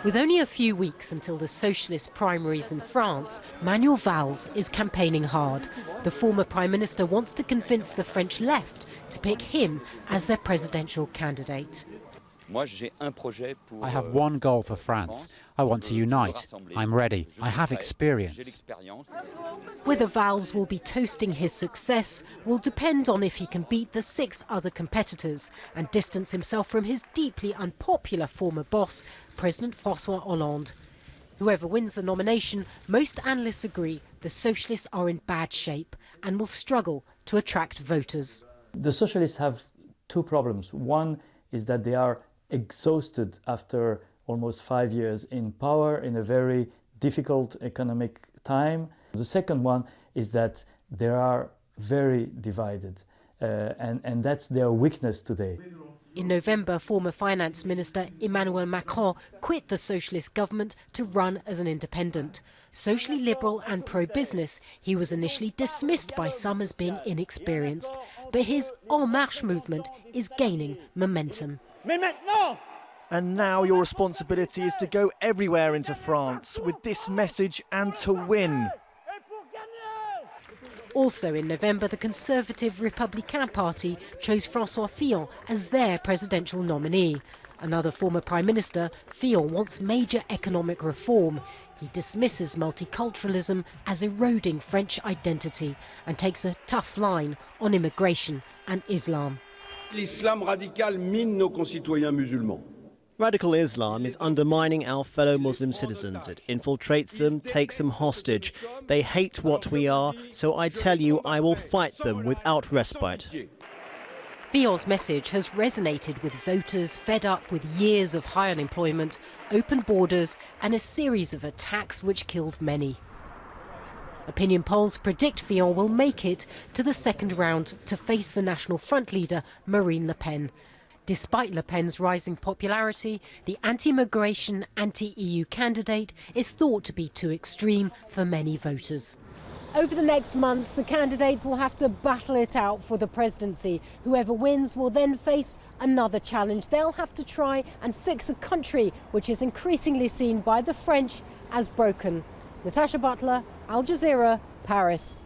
With only a few weeks until the Socialist primaries in France, Manuel Valls is campaigning hard. The former Prime Minister wants to convince the French left to pick him as their presidential candidate. I have one goal for France. I want to unite. I'm ready. I have experience. Whether Valls will be toasting his success will depend on if he can beat the 6 other competitors and distance himself from his deeply unpopular former boss, President Francois Hollande. Whoever wins the nomination, most analysts agree the Socialists are in bad shape and will struggle to attract voters. The Socialists have 2 problems. One is that they are exhausted after almost 5 years in power in a very difficult economic time. The second one is that they are very divided, and that's their weakness today. In November, former Finance Minister Emmanuel Macron quit the Socialist government to run as an independent. Socially liberal and pro-business, he was initially dismissed by some as being inexperienced. But his En Marche movement is gaining momentum. And now your responsibility is to go everywhere into France with this message and to win. Also in November, the Conservative Republican Party chose Francois Fillon as their presidential nominee. Another former Prime Minister, Fillon wants major economic reform. He dismisses multiculturalism as eroding French identity and takes a tough line on immigration and Islam. L'islam radical mine nos concitoyens musulmans. Radical Islam is undermining our fellow Muslim citizens. It infiltrates them, takes them hostage. They hate what we are, so I tell you, I will fight them without respite. Fillon's message has resonated with voters fed up with years of high unemployment, open borders and a series of attacks which killed many. Opinion polls predict Fillon will make it to the second round to face the National Front leader Marine Le Pen. Despite Le Pen's rising popularity, the anti-immigration, anti-EU candidate is thought to be too extreme for many voters. Over the next months, the candidates will have to battle it out for the presidency. Whoever wins will then face another challenge. They'll have to try and fix a country which is increasingly seen by the French as broken. Natacha, Butler, Al Jazeera, Paris.